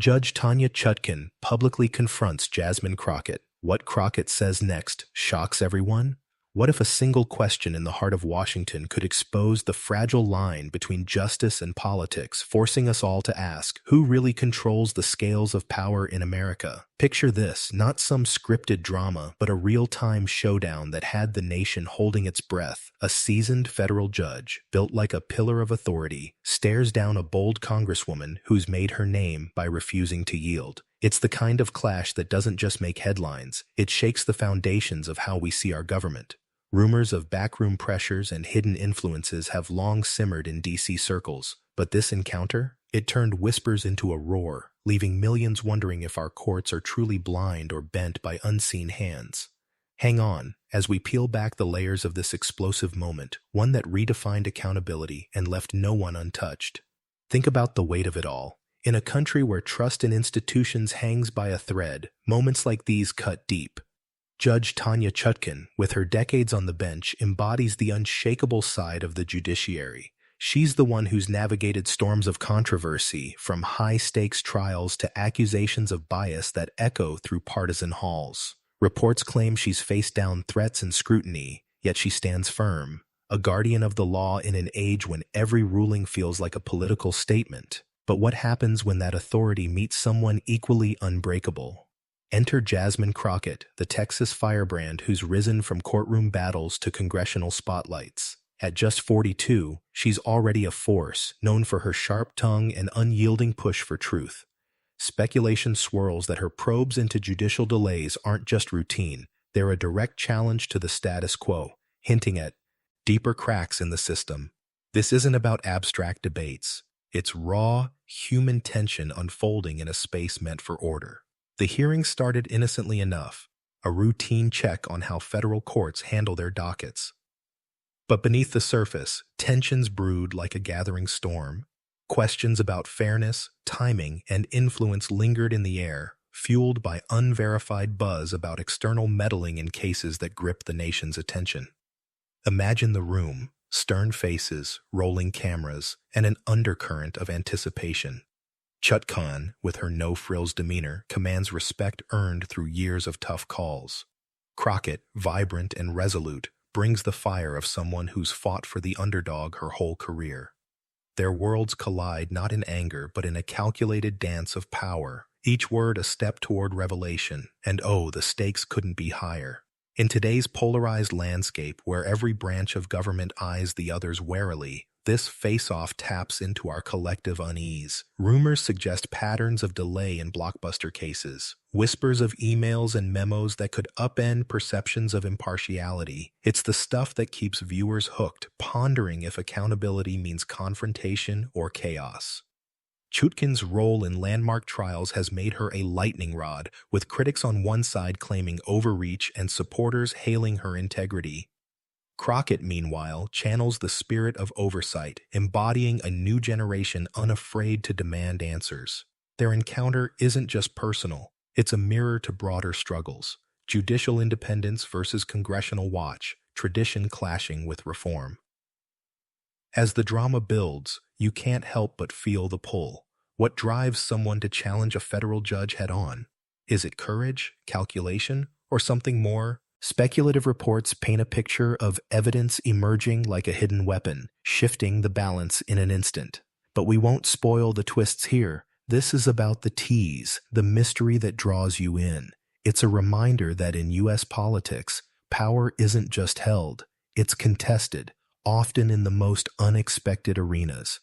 Judge Tanya Chutkan publicly confronts Jasmine Crockett. What Crockett says next shocks everyone. What if a single question in the heart of Washington could expose the fragile line between justice and politics, forcing us all to ask, who really controls the scales of power in America? Picture this, not some scripted drama, but a real-time showdown that had the nation holding its breath. A seasoned federal judge, built like a pillar of authority, stares down a bold congresswoman who's made her name by refusing to yield. It's the kind of clash that doesn't just make headlines, it shakes the foundations of how we see our government. Rumors of backroom pressures and hidden influences have long simmered in D.C. circles, but this encounter? It turned whispers into a roar, leaving millions wondering if our courts are truly blind or bent by unseen hands. Hang on, as we peel back the layers of this explosive moment, one that redefined accountability and left no one untouched. Think about the weight of it all. In a country where trust in institutions hangs by a thread, moments like these cut deep. Judge Tanya Chutkan, with her decades on the bench, embodies the unshakable side of the judiciary. She's the one who's navigated storms of controversy, from high-stakes trials to accusations of bias that echo through partisan halls. Reports claim she's faced down threats and scrutiny, yet she stands firm, a guardian of the law in an age when every ruling feels like a political statement. But what happens when that authority meets someone equally unbreakable? Enter Jasmine Crockett, the Texas firebrand who's risen from courtroom battles to congressional spotlights. At just 42, she's already a force, known for her sharp tongue and unyielding push for truth. Speculation swirls that her probes into judicial delays aren't just routine, they're a direct challenge to the status quo, hinting at deeper cracks in the system. This isn't about abstract debates. It's raw, human tension unfolding in a space meant for order. The hearing started innocently enough, a routine check on how federal courts handle their dockets. But beneath the surface, tensions brewed like a gathering storm. Questions about fairness, timing, and influence lingered in the air, fueled by unverified buzz about external meddling in cases that grip the nation's attention. Imagine the room, stern faces, rolling cameras, and an undercurrent of anticipation. Chutkan, with her no-frills demeanor, commands respect earned through years of tough calls. Crockett, vibrant and resolute, brings the fire of someone who's fought for the underdog her whole career. Their worlds collide not in anger but in a calculated dance of power, each word a step toward revelation, and oh, the stakes couldn't be higher. In today's polarized landscape where every branch of government eyes the others warily, this face-off taps into our collective unease. Rumors suggest patterns of delay in blockbuster cases, whispers of emails and memos that could upend perceptions of impartiality. It's the stuff that keeps viewers hooked, pondering if accountability means confrontation or chaos. Chutkan's role in landmark trials has made her a lightning rod, with critics on one side claiming overreach and supporters hailing her integrity. Crockett, meanwhile, channels the spirit of oversight, embodying a new generation unafraid to demand answers. Their encounter isn't just personal, it's a mirror to broader struggles: judicial independence versus congressional watch, tradition clashing with reform. As the drama builds, you can't help but feel the pull. What drives someone to challenge a federal judge head-on? Is it courage, calculation, or something more? Speculative reports paint a picture of evidence emerging like a hidden weapon, shifting the balance in an instant. But we won't spoil the twists here. This is about the tease, the mystery that draws you in. It's a reminder that in U.S. politics, power isn't just held, it's contested, often in the most unexpected arenas.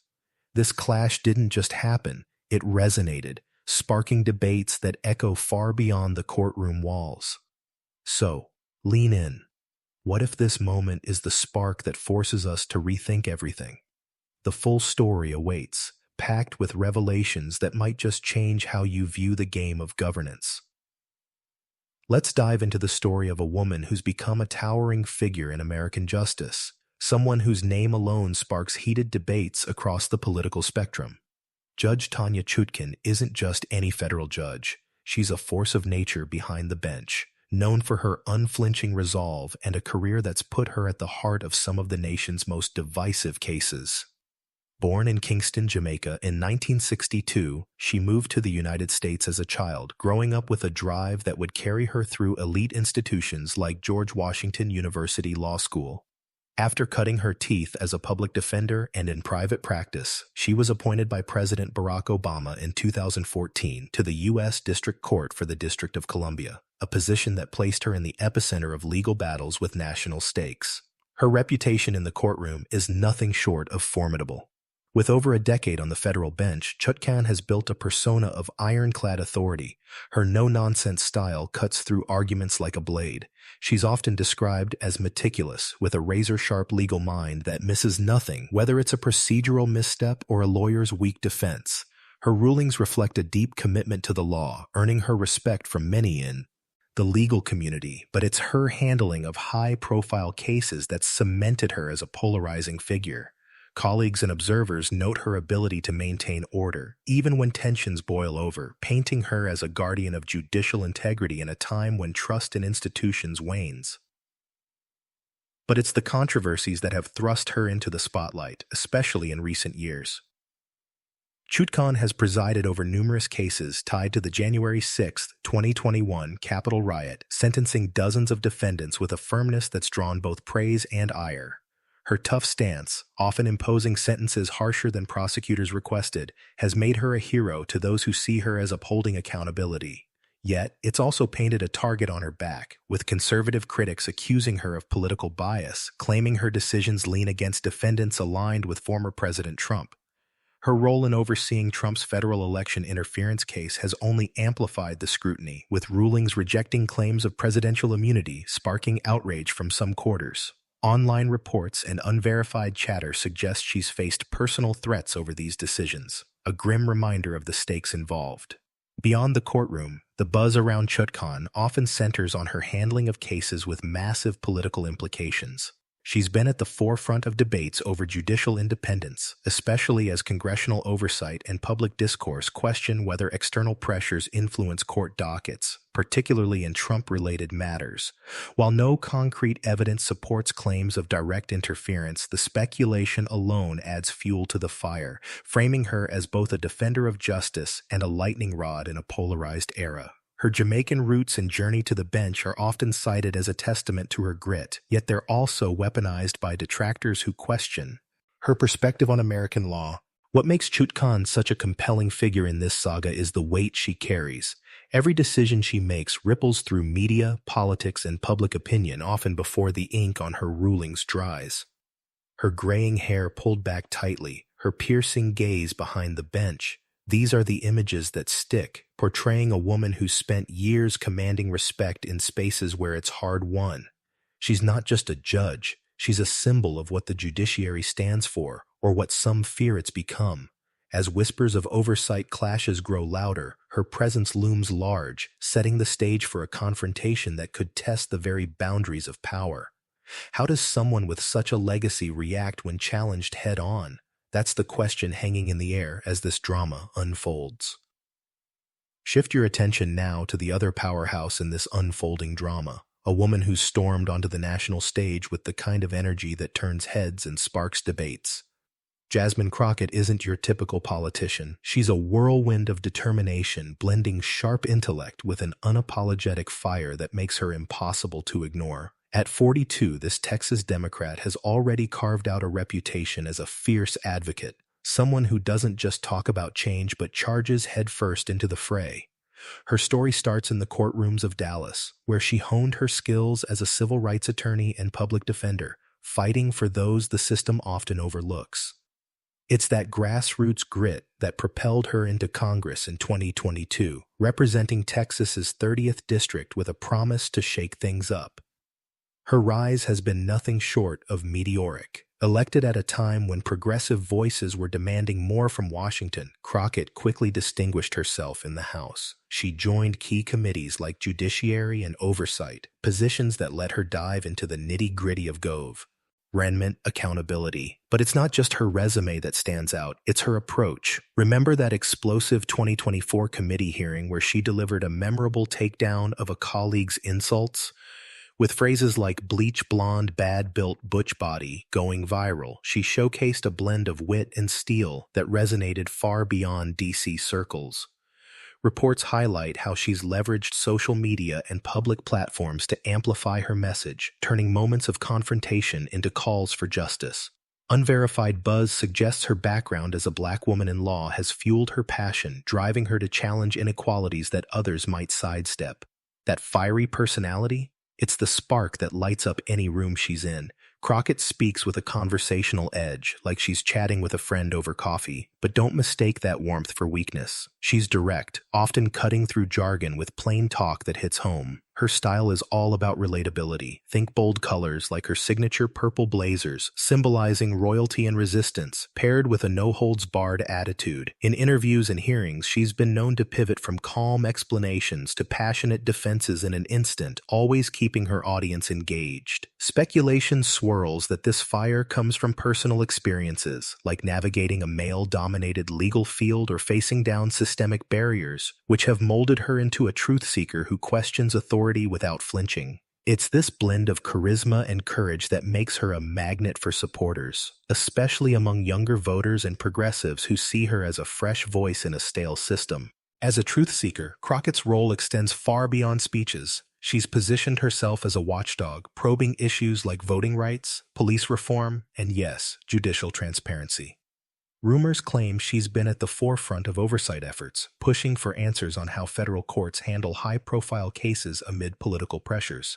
This clash didn't just happen, it resonated, sparking debates that echo far beyond the courtroom walls. So, lean in. What if this moment is the spark that forces us to rethink everything? The full story awaits, packed with revelations that might just change how you view the game of governance. Let's dive into the story of a woman who's become a towering figure in American justice, someone whose name alone sparks heated debates across the political spectrum. Judge Tanya Chutkan isn't just any federal judge. She's a force of nature behind the bench, known for her unflinching resolve and a career that's put her at the heart of some of the nation's most divisive cases. Born in Kingston, Jamaica in 1962, she moved to the United States as a child, growing up with a drive that would carry her through elite institutions like George Washington University Law School. After cutting her teeth as a public defender and in private practice, she was appointed by President Barack Obama in 2014 to the U.S. District Court for the District of Columbia, a position that placed her in the epicenter of legal battles with national stakes. Her reputation in the courtroom is nothing short of formidable. With over a decade on the federal bench, Chutkan has built a persona of ironclad authority. Her no-nonsense style cuts through arguments like a blade. She's often described as meticulous, with a razor-sharp legal mind that misses nothing, whether it's a procedural misstep or a lawyer's weak defense. Her rulings reflect a deep commitment to the law, earning her respect from many in the legal community, but it's her handling of high-profile cases that cemented her as a polarizing figure. Colleagues and observers note her ability to maintain order, even when tensions boil over, painting her as a guardian of judicial integrity in a time when trust in institutions wanes. But it's the controversies that have thrust her into the spotlight, especially in recent years. Chutkan has presided over numerous cases tied to the January 6, 2021 Capitol riot, sentencing dozens of defendants with a firmness that's drawn both praise and ire. Her tough stance, often imposing sentences harsher than prosecutors requested, has made her a hero to those who see her as upholding accountability. Yet, it's also painted a target on her back, with conservative critics accusing her of political bias, claiming her decisions lean against defendants aligned with former President Trump. Her role in overseeing Trump's federal election interference case has only amplified the scrutiny, with rulings rejecting claims of presidential immunity sparking outrage from some quarters. Online reports and unverified chatter suggest she's faced personal threats over these decisions, a grim reminder of the stakes involved. Beyond the courtroom, the buzz around Chutkan often centers on her handling of cases with massive political implications. She's been at the forefront of debates over judicial independence, especially as congressional oversight and public discourse question whether external pressures influence court dockets, particularly in Trump-related matters. While no concrete evidence supports claims of direct interference, the speculation alone adds fuel to the fire, framing her as both a defender of justice and a lightning rod in a polarized era. Her Jamaican roots and journey to the bench are often cited as a testament to her grit, yet they're also weaponized by detractors who question her perspective on American law. What makes Chutkan such a compelling figure in this saga is the weight she carries. Every decision she makes ripples through media, politics, and public opinion, often before the ink on her rulings dries. Her graying hair pulled back tightly, her piercing gaze behind the bench. These are the images that stick, portraying a woman who's spent years commanding respect in spaces where it's hard-won. She's not just a judge, she's a symbol of what the judiciary stands for, or what some fear it's become. As whispers of oversight clashes grow louder, her presence looms large, setting the stage for a confrontation that could test the very boundaries of power. How does someone with such a legacy react when challenged head-on? That's the question hanging in the air as this drama unfolds. Shift your attention now to the other powerhouse in this unfolding drama, a woman who's stormed onto the national stage with the kind of energy that turns heads and sparks debates. Jasmine Crockett isn't your typical politician. She's a whirlwind of determination, blending sharp intellect with an unapologetic fire that makes her impossible to ignore. At 42, this Texas Democrat has already carved out a reputation as a fierce advocate, someone who doesn't just talk about change but charges headfirst into the fray. Her story starts in the courtrooms of Dallas, where she honed her skills as a civil rights attorney and public defender, fighting for those the system often overlooks. It's that grassroots grit that propelled her into Congress in 2022, representing Texas's 30th district with a promise to shake things up. Her rise has been nothing short of meteoric. Elected at a time when progressive voices were demanding more from Washington, Crockett quickly distinguished herself in the House. She joined key committees like Judiciary and Oversight, positions that let her dive into the nitty-gritty of government accountability. But it's not just her resume that stands out, it's her approach. Remember that explosive 2024 committee hearing where she delivered a memorable takedown of a colleague's insults? With phrases like bleach blonde, bad-built butch body going viral, she showcased a blend of wit and steel that resonated far beyond DC circles. Reports highlight how she's leveraged social media and public platforms to amplify her message, turning moments of confrontation into calls for justice. Unverified buzz suggests her background as a black woman in law has fueled her passion, driving her to challenge inequalities that others might sidestep. That fiery personality? It's the spark that lights up any room she's in. Crockett speaks with a conversational edge, like she's chatting with a friend over coffee, but don't mistake that warmth for weakness. She's direct, often cutting through jargon with plain talk that hits home. Her style is all about relatability. Think bold colors like her signature purple blazers, symbolizing royalty and resistance, paired with a no-holds-barred attitude. In interviews and hearings, she's been known to pivot from calm explanations to passionate defenses in an instant, always keeping her audience engaged. Speculation swirls that this fire comes from personal experiences, like navigating a male-dominated legal field or facing down systemic barriers, which have molded her into a truth seeker who questions authority without flinching. It's this blend of charisma and courage that makes her a magnet for supporters, especially among younger voters and progressives who see her as a fresh voice in a stale system. As a truth seeker, Crockett's role extends far beyond speeches. She's positioned herself as a watchdog, probing issues like voting rights, police reform, and yes, judicial transparency. Rumors claim she's been at the forefront of oversight efforts, pushing for answers on how federal courts handle high-profile cases amid political pressures.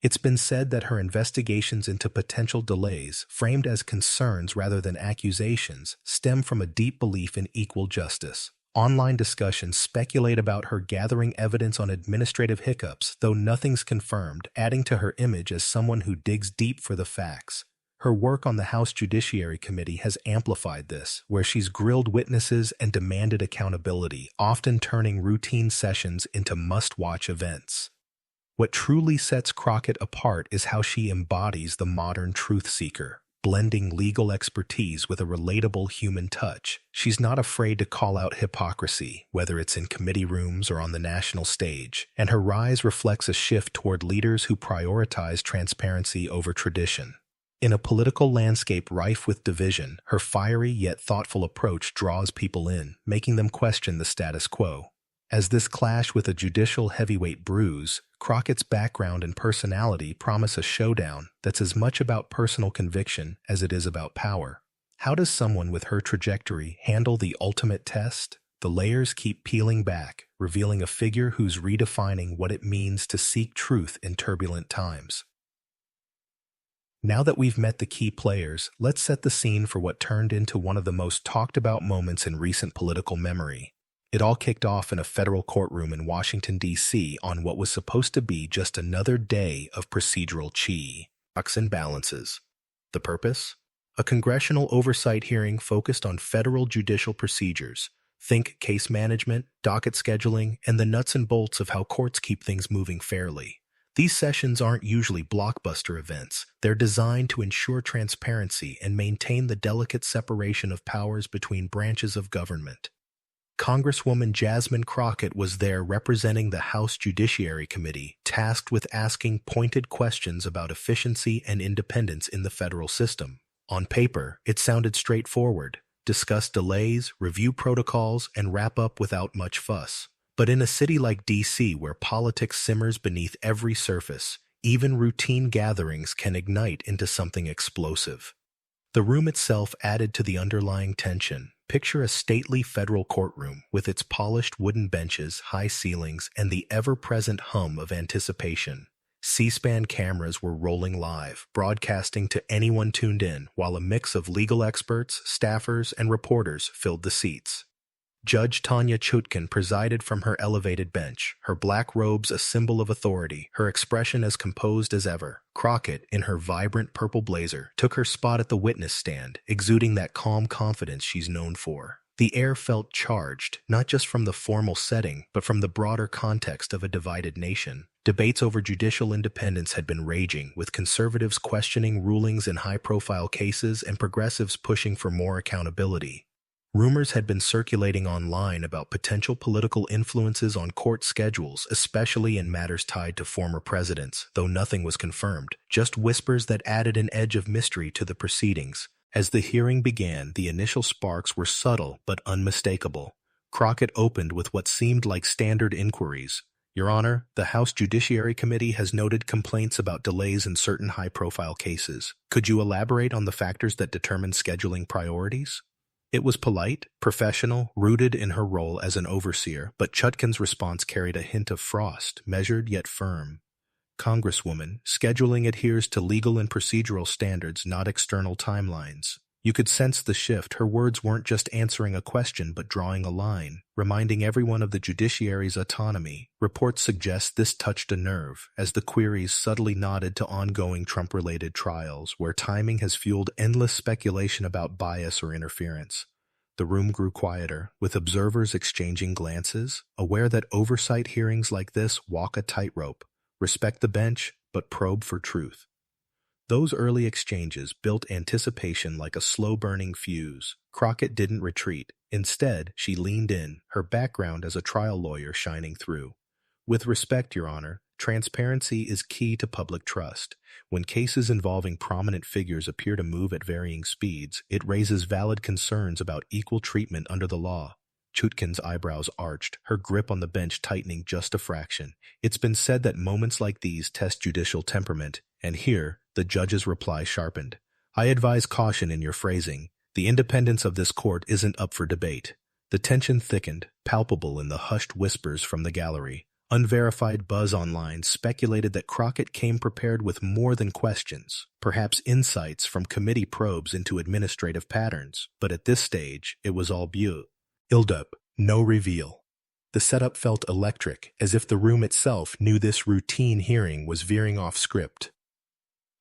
It's been said that her investigations into potential delays, framed as concerns rather than accusations, stem from a deep belief in equal justice. Online discussions speculate about her gathering evidence on administrative hiccups, though nothing's confirmed, adding to her image as someone who digs deep for the facts. Her work on the House Judiciary Committee has amplified this, where she's grilled witnesses and demanded accountability, often turning routine sessions into must-watch events. What truly sets Crockett apart is how she embodies the modern truth seeker, blending legal expertise with a relatable human touch. She's not afraid to call out hypocrisy, whether it's in committee rooms or on the national stage, and her rise reflects a shift toward leaders who prioritize transparency over tradition. In a political landscape rife with division, her fiery yet thoughtful approach draws people in, making them question the status quo. As this clash with a judicial heavyweight brews, Crockett's background and personality promise a showdown that's as much about personal conviction as it is about power. How does someone with her trajectory handle the ultimate test? The layers keep peeling back, revealing a figure who's redefining what it means to seek truth in turbulent times. Now that we've met the key players, let's set the scene for what turned into one of the most talked about moments in recent political memory. It all kicked off in a federal courtroom in Washington, D.C. on what was supposed to be just another day of procedural checks and balances. The purpose? A congressional oversight hearing focused on federal judicial procedures. Think case management, docket scheduling, and the nuts and bolts of how courts keep things moving fairly. These sessions aren't usually blockbuster events. They're designed to ensure transparency and maintain the delicate separation of powers between branches of government. Congresswoman Jasmine Crockett was there representing the House Judiciary Committee, tasked with asking pointed questions about efficiency and independence in the federal system. On paper, it sounded straightforward: discuss delays, review protocols, and wrap up without much fuss. But in a city like D.C., where politics simmers beneath every surface, even routine gatherings can ignite into something explosive. The room itself added to the underlying tension. Picture a stately federal courtroom with its polished wooden benches, high ceilings, and the ever-present hum of anticipation. C-SPAN cameras were rolling live, broadcasting to anyone tuned in, while a mix of legal experts, staffers, and reporters filled the seats. Judge Tanya Chutkan presided from her elevated bench, her black robes a symbol of authority, her expression as composed as ever. Crockett, in her vibrant purple blazer, took her spot at the witness stand, exuding that calm confidence she's known for. The air felt charged, not just from the formal setting, but from the broader context of a divided nation. Debates over judicial independence had been raging, with conservatives questioning rulings in high-profile cases and progressives pushing for more accountability. Rumors had been circulating online about potential political influences on court schedules, especially in matters tied to former presidents, though nothing was confirmed, just whispers that added an edge of mystery to the proceedings. As the hearing began, the initial sparks were subtle but unmistakable. Crockett opened with what seemed like standard inquiries. Your Honor, the House Judiciary Committee has noted complaints about delays in certain high-profile cases. Could you elaborate on the factors that determine scheduling priorities? It was polite, professional, rooted in her role as an overseer, but Chutkan's response carried a hint of frost, measured yet firm. Congresswoman, scheduling adheres to legal and procedural standards, not external timelines. You could sense the shift. Her words weren't just answering a question but drawing a line, reminding everyone of the judiciary's autonomy. Reports suggest this touched a nerve, as the queries subtly nodded to ongoing Trump-related trials, where timing has fueled endless speculation about bias or interference. The room grew quieter, with observers exchanging glances, aware that oversight hearings like this walk a tightrope. Respect the bench, but probe for truth. Those early exchanges built anticipation like a slow-burning fuse. Crockett didn't retreat. Instead, she leaned in, her background as a trial lawyer shining through. With respect, Your Honor, transparency is key to public trust. When cases involving prominent figures appear to move at varying speeds, it raises valid concerns about equal treatment under the law. Chutkan's eyebrows arched, her grip on the bench tightening just a fraction. It's been said that moments like these test judicial temperament, and here, the judge's reply sharpened. I advise caution in your phrasing. The independence of this court isn't up for debate. The tension thickened, palpable in the hushed whispers from the gallery. Unverified buzz online speculated that Crockett came prepared with more than questions, perhaps insights from committee probes into administrative patterns, but at this stage, it was all build-up, no reveal. The setup felt electric, as if the room itself knew this routine hearing was veering off script.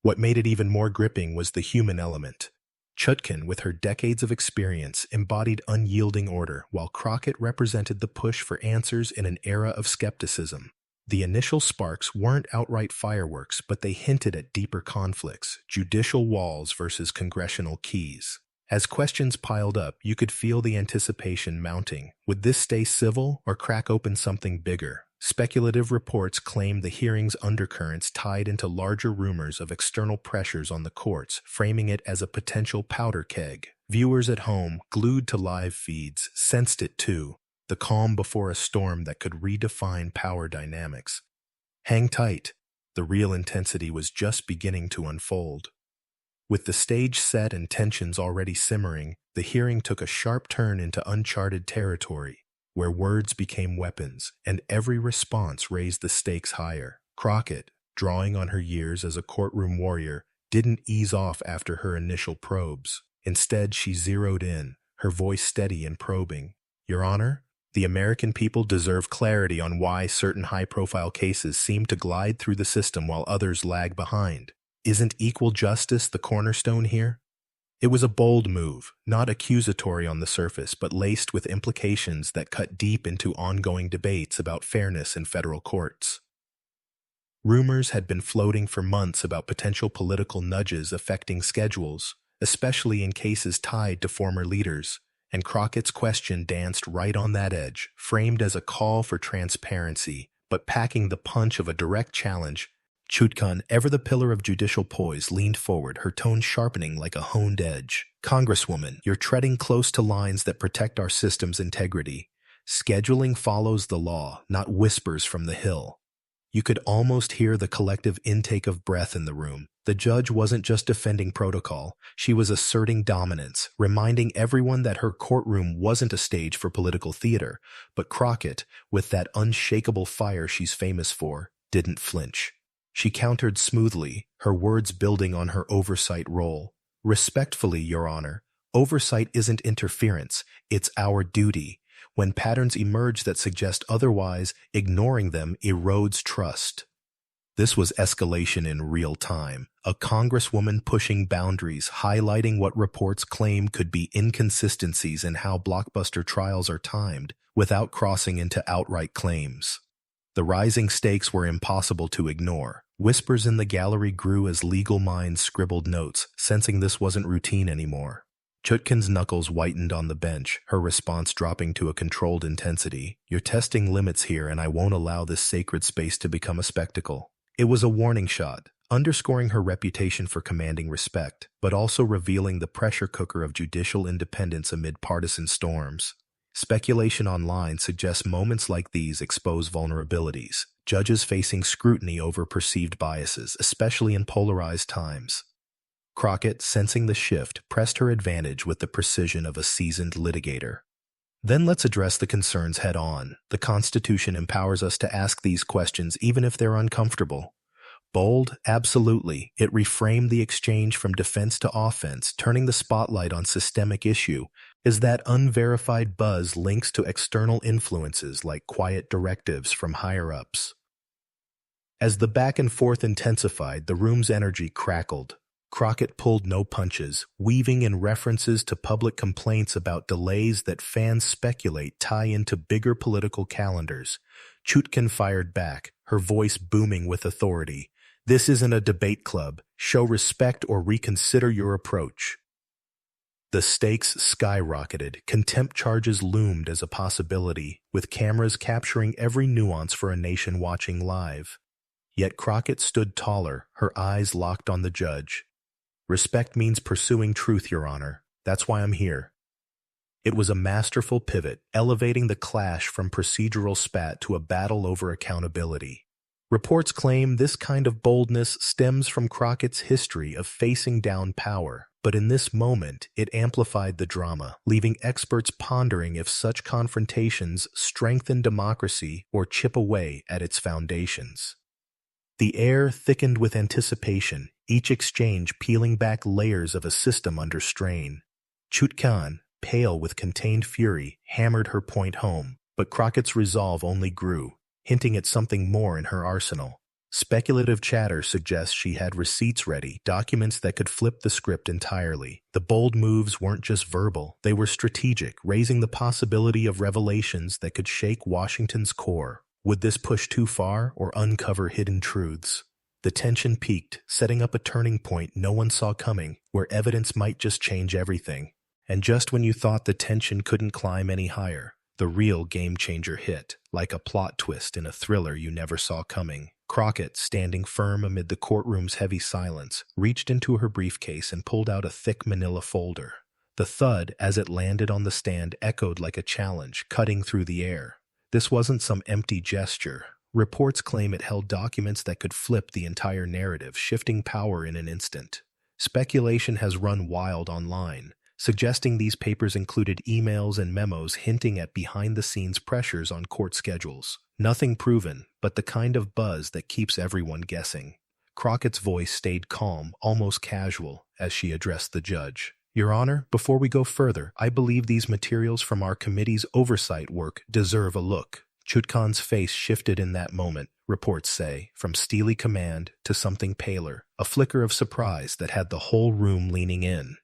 What made it even more gripping was the human element. Chutkan, with her decades of experience, embodied unyielding order, while Crockett represented the push for answers in an era of skepticism. The initial sparks weren't outright fireworks, but they hinted at deeper conflicts, judicial walls versus congressional keys. As questions piled up, you could feel the anticipation mounting. Would this stay civil or crack open something bigger? Speculative reports claimed the hearing's undercurrents tied into larger rumors of external pressures on the courts, framing it as a potential powder keg. Viewers at home, glued to live feeds, sensed it too, the calm before a storm that could redefine power dynamics. Hang tight. The real intensity was just beginning to unfold. With the stage set and tensions already simmering, the hearing took a sharp turn into uncharted territory, where words became weapons, and every response raised the stakes higher. Crockett, drawing on her years as a courtroom warrior, didn't ease off after her initial probes. Instead, she zeroed in, her voice steady and probing. Your Honor, the American people deserve clarity on why certain high-profile cases seem to glide through the system while others lag behind. Isn't equal justice the cornerstone here? It was a bold move, not accusatory on the surface, but laced with implications that cut deep into ongoing debates about fairness in federal courts. Rumors had been floating for months about potential political nudges affecting schedules, especially in cases tied to former leaders, and Crockett's question danced right on that edge, framed as a call for transparency, but packing the punch of a direct challenge. Chutkan, ever the pillar of judicial poise, leaned forward, her tone sharpening like a honed edge. Congresswoman, you're treading close to lines that protect our system's integrity. Scheduling follows the law, not whispers from the Hill. You could almost hear the collective intake of breath in the room. The judge wasn't just defending protocol, she was asserting dominance, reminding everyone that her courtroom wasn't a stage for political theater. But Crockett, with that unshakable fire she's famous for, didn't flinch. She countered smoothly, her words building on her oversight role. Respectfully, Your Honor, oversight isn't interference, it's our duty. When patterns emerge that suggest otherwise, ignoring them erodes trust. This was escalation in real time, a congresswoman pushing boundaries, highlighting what reports claim could be inconsistencies in how blockbuster trials are timed, without crossing into outright claims. The rising stakes were impossible to ignore. Whispers in the gallery grew as legal minds scribbled notes, sensing this wasn't routine anymore. Chutkan's knuckles whitened on the bench, her response dropping to a controlled intensity. "You're testing limits here, and I won't allow this sacred space to become a spectacle." It was a warning shot, underscoring her reputation for commanding respect, but also revealing the pressure cooker of judicial independence amid partisan storms. Speculation online suggests moments like these expose vulnerabilities, judges facing scrutiny over perceived biases, especially in polarized times. Crockett, sensing the shift, pressed her advantage with the precision of a seasoned litigator. Then let's address the concerns head-on. The Constitution empowers us to ask these questions even if they're uncomfortable. Bold? Absolutely. It reframed the exchange from defense to offense, turning the spotlight on systemic issue. Is that unverified buzz links to external influences like quiet directives from higher-ups? As the back and forth intensified, the room's energy crackled. Crockett pulled no punches, weaving in references to public complaints about delays that fans speculate tie into bigger political calendars. Chutkan fired back, her voice booming with authority. "This isn't a debate club. Show respect or reconsider your approach." The stakes skyrocketed. Contempt charges loomed as a possibility, with cameras capturing every nuance for a nation watching live. Yet Crockett stood taller, her eyes locked on the judge. "Respect means pursuing truth, Your Honor. That's why I'm here." It was a masterful pivot, elevating the clash from procedural spat to a battle over accountability. Reports claim this kind of boldness stems from Crockett's history of facing down power, but in this moment, it amplified the drama, leaving experts pondering if such confrontations strengthen democracy or chip away at its foundations. The air thickened with anticipation, each exchange peeling back layers of a system under strain. Chutkan, pale with contained fury, hammered her point home, but Crockett's resolve only grew, hinting at something more in her arsenal. Speculative chatter suggests she had receipts ready, documents that could flip the script entirely. The bold moves weren't just verbal, they were strategic, raising the possibility of revelations that could shake Washington's core. Would this push too far or uncover hidden truths? The tension peaked, setting up a turning point no one saw coming, where evidence might just change everything. And just when you thought the tension couldn't climb any higher, the real game-changer hit, like a plot twist in a thriller you never saw coming. Crockett, standing firm amid the courtroom's heavy silence, reached into her briefcase and pulled out a thick manila folder. The thud, as it landed on the stand, echoed like a challenge, cutting through the air. This wasn't some empty gesture. Reports claim it held documents that could flip the entire narrative, shifting power in an instant. Speculation has run wild online, suggesting these papers included emails and memos hinting at behind-the-scenes pressures on court schedules. Nothing proven, but the kind of buzz that keeps everyone guessing. Crockett's voice stayed calm, almost casual, as she addressed the judge. "Your Honor, before we go further, I believe these materials from our committee's oversight work deserve a look." Chutkan's face shifted in that moment, reports say, from steely command to something paler, a flicker of surprise that had the whole room leaning in.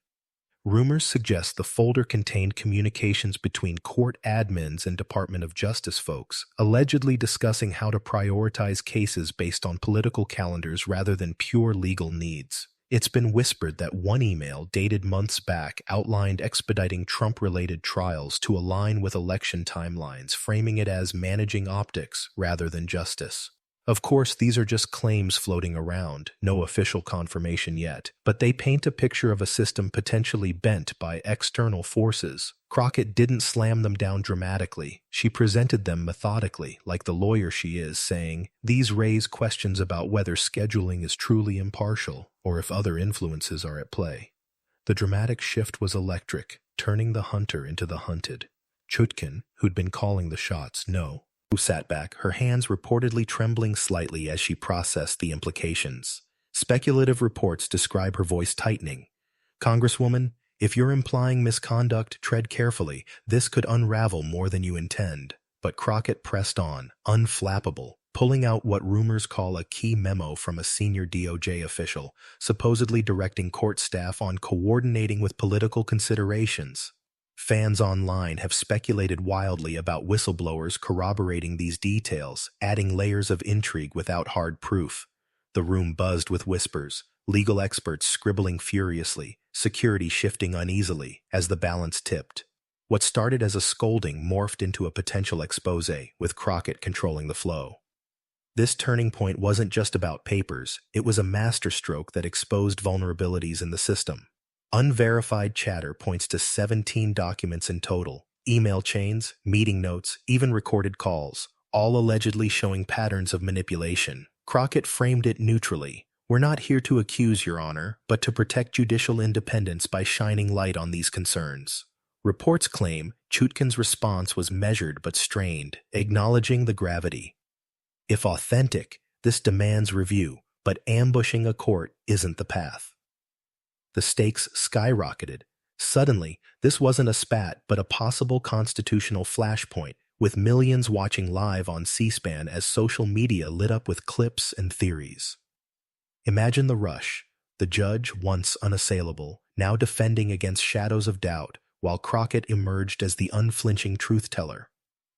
Rumors suggest the folder contained communications between court admins and Department of Justice folks, allegedly discussing how to prioritize cases based on political calendars rather than pure legal needs. It's been whispered that one email, dated months back, outlined expediting Trump-related trials to align with election timelines, framing it as managing optics rather than justice. Of course, these are just claims floating around, no official confirmation yet, but they paint a picture of a system potentially bent by external forces. Crockett didn't slam them down dramatically. She presented them methodically, like the lawyer she is, saying, "These raise questions about whether scheduling is truly impartial, or if other influences are at play." The dramatic shift was electric, turning the hunter into the hunted. Chutkan, who'd been calling the shots, who sat back, her hands reportedly trembling slightly as she processed the implications. Speculative reports describe her voice tightening. "Congresswoman, if you're implying misconduct, tread carefully. This could unravel more than you intend." But Crockett pressed on, unflappable, pulling out what rumors call a key memo from a senior DOJ official, supposedly directing court staff on coordinating with political considerations. Fans online have speculated wildly about whistleblowers corroborating these details, adding layers of intrigue without hard proof. The room buzzed with whispers, legal experts scribbling furiously, security shifting uneasily as the balance tipped. What started as a scolding morphed into a potential expose, with Crockett controlling the flow. This turning point wasn't just about papers, it was a masterstroke that exposed vulnerabilities in the system. Unverified chatter points to 17 documents in total, email chains, meeting notes, even recorded calls, all allegedly showing patterns of manipulation. Crockett framed it neutrally. "We're not here to accuse, Your Honor, but to protect judicial independence by shining light on these concerns." Reports claim Chutkan's response was measured but strained, acknowledging the gravity. If authentic, this demands review, but ambushing a court isn't the path. The stakes skyrocketed. Suddenly, this wasn't a spat but a possible constitutional flashpoint, with millions watching live on C-SPAN as social media lit up with clips and theories. Imagine the rush, the judge, once unassailable, now defending against shadows of doubt, while Crockett emerged as the unflinching truth-teller.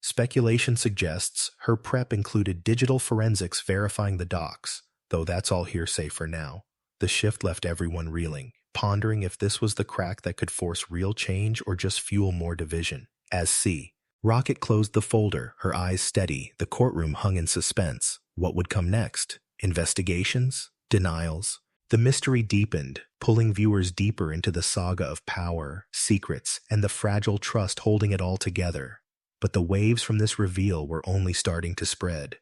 Speculation suggests her prep included digital forensics verifying the docs, though that's all hearsay for now. The shift left everyone reeling, pondering if this was the crack that could force real change or just fuel more division. As C. Rockett closed the folder, her eyes steady, the courtroom hung in suspense. What would come next? Investigations? Denials? The mystery deepened, pulling viewers deeper into the saga of power, secrets, and the fragile trust holding it all together. But the waves from this reveal were only starting to spread.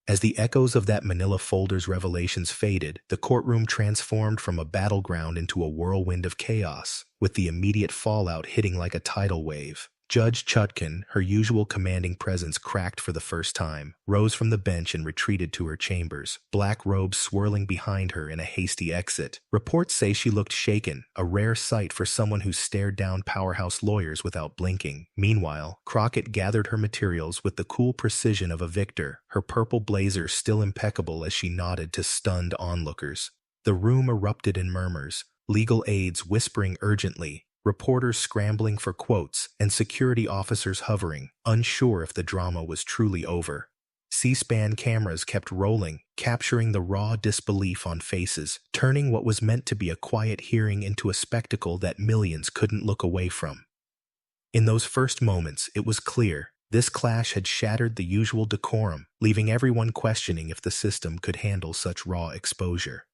As the echoes of that manila folder's revelations faded, the courtroom transformed from a battleground into a whirlwind of chaos, with the immediate fallout hitting like a tidal wave. Judge Chutkan, her usual commanding presence cracked for the first time, rose from the bench and retreated to her chambers, black robes swirling behind her in a hasty exit. Reports say she looked shaken, a rare sight for someone who stared down powerhouse lawyers without blinking. Meanwhile, Crockett gathered her materials with the cool precision of a victor, her purple blazer still impeccable as she nodded to stunned onlookers. The room erupted in murmurs, legal aides whispering urgently, reporters scrambling for quotes, and security officers hovering, unsure if the drama was truly over. C-SPAN cameras kept rolling, capturing the raw disbelief on faces, turning what was meant to be a quiet hearing into a spectacle that millions couldn't look away from. In those first moments, it was clear this clash had shattered the usual decorum, leaving everyone questioning if the system could handle such raw exposure.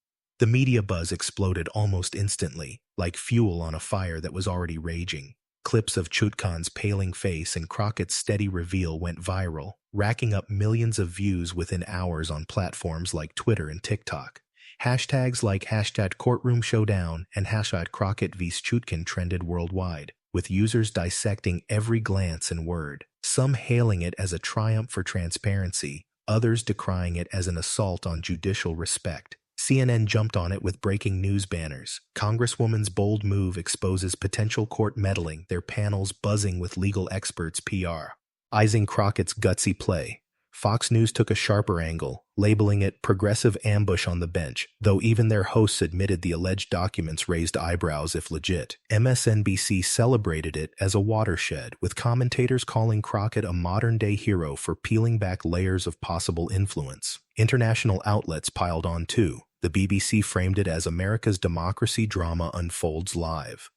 The media buzz exploded almost instantly, like fuel on a fire that was already raging. Clips of Chutkan's paling face and Crockett's steady reveal went viral, racking up millions of views within hours on platforms like Twitter and TikTok. Hashtags like #CourtroomShowdown and #Crockett vs Chutkan trended worldwide, with users dissecting every glance and word, some hailing it as a triumph for transparency, others decrying it as an assault on judicial respect. CNN jumped on it with breaking news banners. Congresswoman's bold move exposes potential court meddling, their panels buzzing with legal experts' PR. Eising Crockett's gutsy play. Fox News took a sharper angle, labeling it progressive ambush on the bench, though even their hosts admitted the alleged documents raised eyebrows if legit. MSNBC celebrated it as a watershed, with commentators calling Crockett a modern-day hero for peeling back layers of possible influence. International outlets piled on too. The BBC framed it as America's democracy drama unfolds live,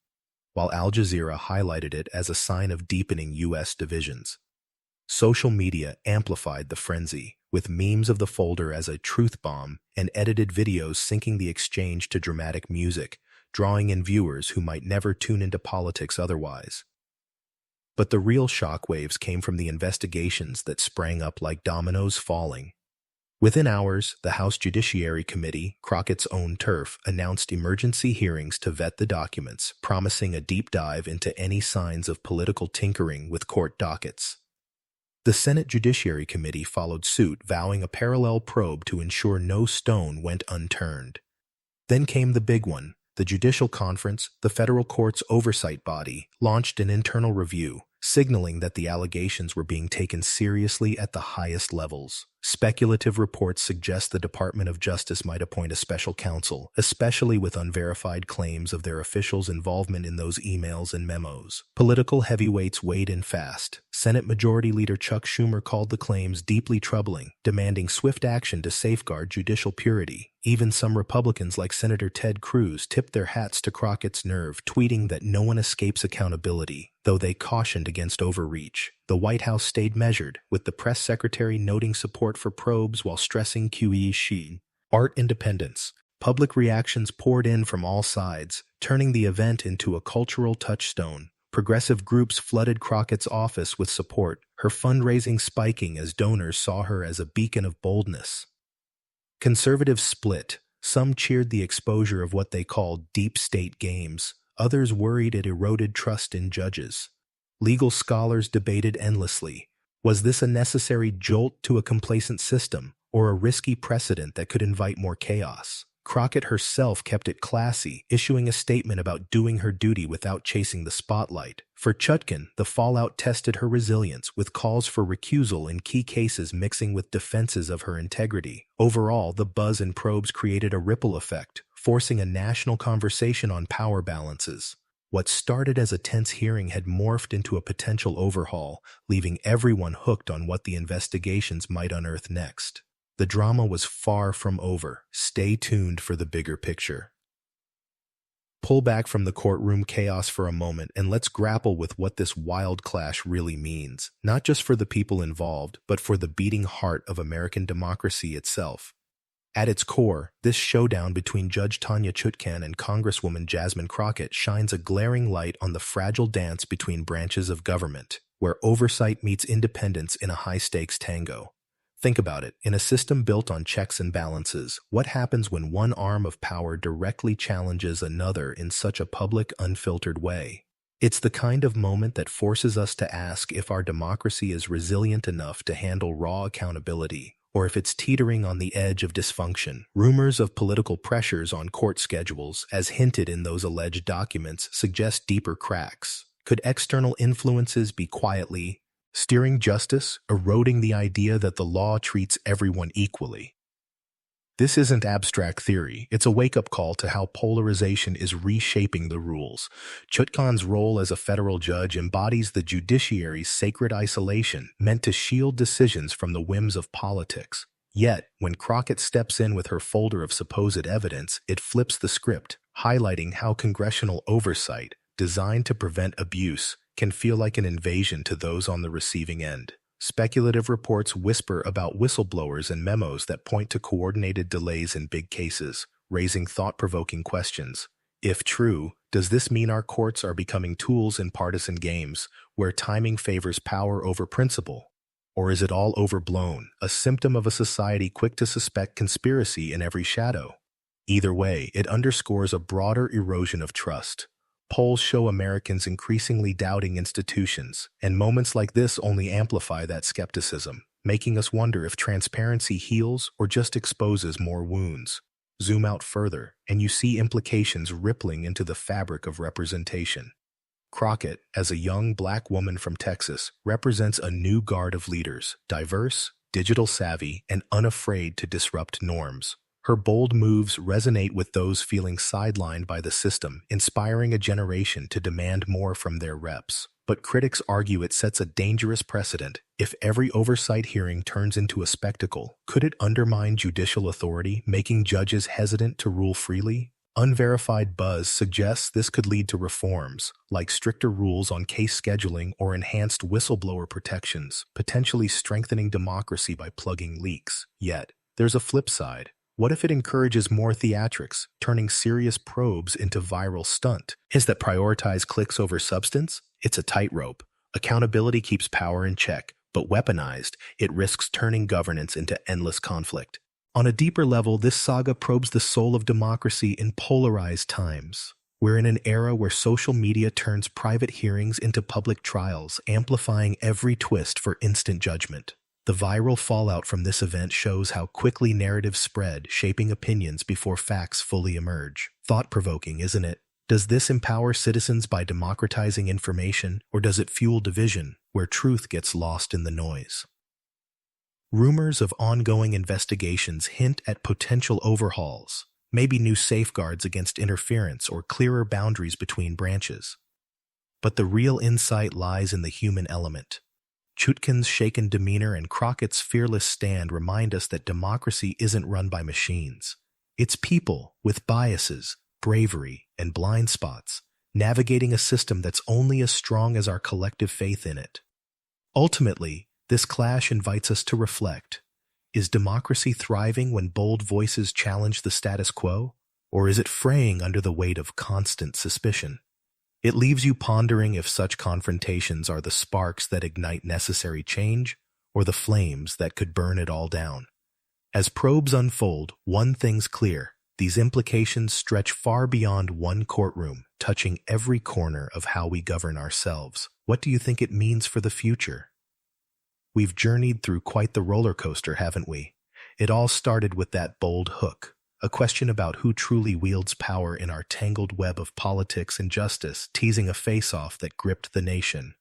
while Al Jazeera highlighted it as a sign of deepening U.S. divisions. Social media amplified the frenzy, with memes of the folder as a truth bomb and edited videos syncing the exchange to dramatic music, drawing in viewers who might never tune into politics otherwise. But the real shockwaves came from the investigations that sprang up like dominoes falling. Within hours, the House Judiciary Committee, Crockett's own turf, announced emergency hearings to vet the documents, promising a deep dive into any signs of political tinkering with court dockets. The Senate Judiciary Committee followed suit, vowing a parallel probe to ensure no stone went unturned. Then came the big one. The Judicial Conference, the federal court's oversight body, launched an internal review, signaling that the allegations were being taken seriously at the highest levels. Speculative reports suggest the Department of Justice might appoint a special counsel, especially with unverified claims of their officials' involvement in those emails and memos. Political heavyweights weighed in fast. Senate Majority Leader Chuck Schumer called the claims deeply troubling, demanding swift action to safeguard judicial purity. Even some Republicans like Senator Ted Cruz tipped their hats to Crockett's nerve, tweeting that no one escapes accountability, though they cautioned against overreach. The White House stayed measured, with the press secretary noting support for probes while stressing QE art independence. Public reactions poured in from all sides, turning the event into a cultural touchstone. Progressive groups flooded Crockett's office with support, her fundraising spiking as donors saw her as a beacon of boldness. Conservatives split. Some cheered the exposure of what they called deep state games. Others worried it eroded trust in judges. Legal scholars debated endlessly. Was this a necessary jolt to a complacent system, or a risky precedent that could invite more chaos? Crockett herself kept it classy, issuing a statement about doing her duty without chasing the spotlight. For Chutkan, the fallout tested her resilience, with calls for recusal in key cases mixing with defenses of her integrity. Overall, the buzz and probes created a ripple effect, forcing a national conversation on power balances. What started as a tense hearing had morphed into a potential overhaul, leaving everyone hooked on what the investigations might unearth next. The drama was far from over. Stay tuned for the bigger picture. Pull back from the courtroom chaos for a moment and let's grapple with what this wild clash really means, not just for the people involved, but for the beating heart of American democracy itself. At its core, this showdown between Judge Tanya Chutkan and Congresswoman Jasmine Crockett shines a glaring light on the fragile dance between branches of government, where oversight meets independence in a high-stakes tango. Think about it. In a system built on checks and balances, what happens when one arm of power directly challenges another in such a public, unfiltered way? It's the kind of moment that forces us to ask if our democracy is resilient enough to handle raw accountability, or if it's teetering on the edge of dysfunction. Rumors of political pressures on court schedules, as hinted in those alleged documents, suggest deeper cracks. Could external influences be quietly steering justice, eroding the idea that the law treats everyone equally? This isn't abstract theory, it's a wake-up call to how polarization is reshaping the rules. Chutkan's role as a federal judge embodies the judiciary's sacred isolation, meant to shield decisions from the whims of politics. Yet, when Crockett steps in with her folder of supposed evidence, it flips the script, highlighting how congressional oversight, designed to prevent abuse, can feel like an invasion to those on the receiving end. Speculative reports whisper about whistleblowers and memos that point to coordinated delays in big cases, raising thought-provoking questions. If true, does this mean our courts are becoming tools in partisan games, where timing favors power over principle? Or is it all overblown, a symptom of a society quick to suspect conspiracy in every shadow? Either way, it underscores a broader erosion of trust. Polls show Americans increasingly doubting institutions, and moments like this only amplify that skepticism, making us wonder if transparency heals or just exposes more wounds. Zoom out further, and you see implications rippling into the fabric of representation. Crockett, as a young black woman from Texas, represents a new guard of leaders, diverse, digital savvy, and unafraid to disrupt norms. Her bold moves resonate with those feeling sidelined by the system, inspiring a generation to demand more from their reps. But critics argue it sets a dangerous precedent. If every oversight hearing turns into a spectacle, could it undermine judicial authority, making judges hesitant to rule freely? Unverified buzz suggests this could lead to reforms, like stricter rules on case scheduling or enhanced whistleblower protections, potentially strengthening democracy by plugging leaks. Yet, there's a flip side. What if it encourages more theatrics, turning serious probes into viral stunt? Is that prioritize clicks over substance? It's a tightrope. Accountability keeps power in check, but weaponized, it risks turning governance into endless conflict. On a deeper level, this saga probes the soul of democracy in polarized times. We're in an era where social media turns private hearings into public trials, amplifying every twist for instant judgment. The viral fallout from this event shows how quickly narratives spread, shaping opinions before facts fully emerge. Thought-provoking, isn't it? Does this empower citizens by democratizing information, or does it fuel division, where truth gets lost in the noise? Rumors of ongoing investigations hint at potential overhauls, maybe new safeguards against interference or clearer boundaries between branches. But the real insight lies in the human element. Chutkan's shaken demeanor and Crockett's fearless stand remind us that democracy isn't run by machines. It's people with biases, bravery, and blind spots, navigating a system that's only as strong as our collective faith in it. Ultimately, this clash invites us to reflect. Is democracy thriving when bold voices challenge the status quo, or is it fraying under the weight of constant suspicion? It leaves you pondering if such confrontations are the sparks that ignite necessary change, or the flames that could burn it all down. As probes unfold, one thing's clear: these implications stretch far beyond one courtroom, touching every corner of how we govern ourselves. What do you think it means for the future? We've journeyed through quite the roller coaster, haven't we? It all started with that bold hook, a question about who truly wields power in our tangled web of politics and justice, teasing a face-off that gripped the nation.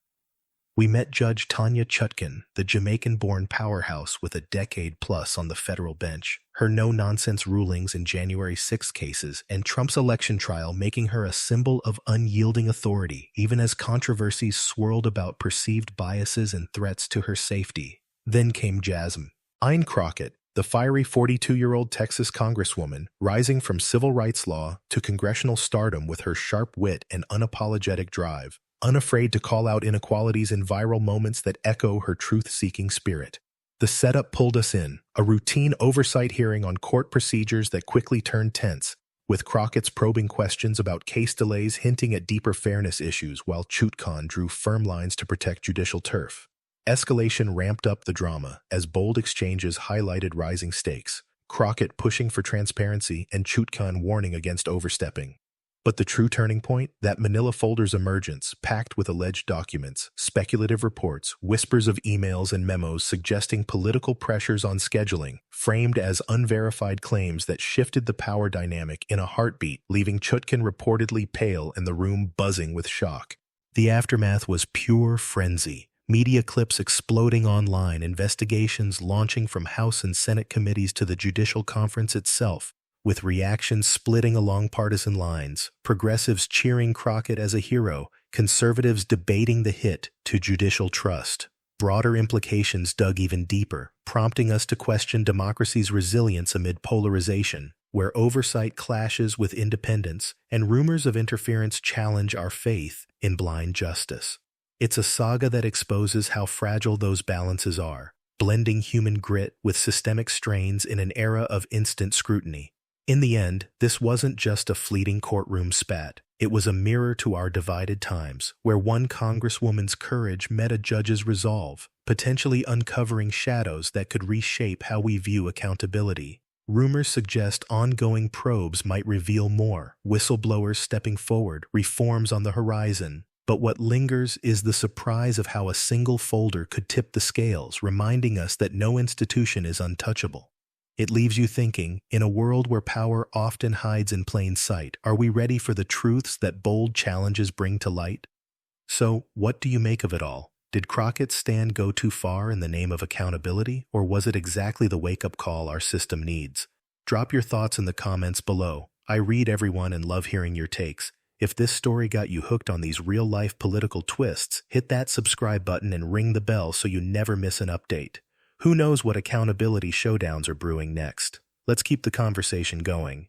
We met Judge Tanya Chutkan, the Jamaican-born powerhouse with a decade-plus on the federal bench, her no-nonsense rulings in January 6 cases, and Trump's election trial making her a symbol of unyielding authority, even as controversies swirled about perceived biases and threats to her safety. Then came Jasmine Crockett, the fiery 42-year-old Texas congresswoman, rising from civil rights law to congressional stardom with her sharp wit and unapologetic drive, unafraid to call out inequalities in viral moments that echo her truth-seeking spirit. The setup pulled us in, a routine oversight hearing on court procedures that quickly turned tense, with Crockett's probing questions about case delays hinting at deeper fairness issues while Chutkan drew firm lines to protect judicial turf. Escalation ramped up the drama as bold exchanges highlighted rising stakes, Crockett pushing for transparency and Chutkan warning against overstepping. But the true turning point? That manila folder's emergence, packed with alleged documents, speculative reports, whispers of emails and memos suggesting political pressures on scheduling, framed as unverified claims that shifted the power dynamic in a heartbeat, leaving Chutkan reportedly pale and the room buzzing with shock. The aftermath was pure frenzy. Media clips exploding online, investigations launching from House and Senate committees to the judicial conference itself, with reactions splitting along partisan lines, progressives cheering Crockett as a hero, conservatives debating the hit to judicial trust. Broader implications dug even deeper, prompting us to question democracy's resilience amid polarization, where oversight clashes with independence and rumors of interference challenge our faith in blind justice. It's a saga that exposes how fragile those balances are, blending human grit with systemic strains in an era of instant scrutiny. In the end, this wasn't just a fleeting courtroom spat. It was a mirror to our divided times, where one congresswoman's courage met a judge's resolve, potentially uncovering shadows that could reshape how we view accountability. Rumors suggest ongoing probes might reveal more, whistleblowers stepping forward, reforms on the horizon. But what lingers is the surprise of how a single folder could tip the scales, reminding us that no institution is untouchable. It leaves you thinking, in a world where power often hides in plain sight, are we ready for the truths that bold challenges bring to light? So, what do you make of it all? Did Crockett's stand go too far in the name of accountability, or was it exactly the wake-up call our system needs? Drop your thoughts in the comments below. I read everyone and love hearing your takes. If this story got you hooked on these real-life political twists, hit that subscribe button and ring the bell so you never miss an update. Who knows what accountability showdowns are brewing next? Let's keep the conversation going.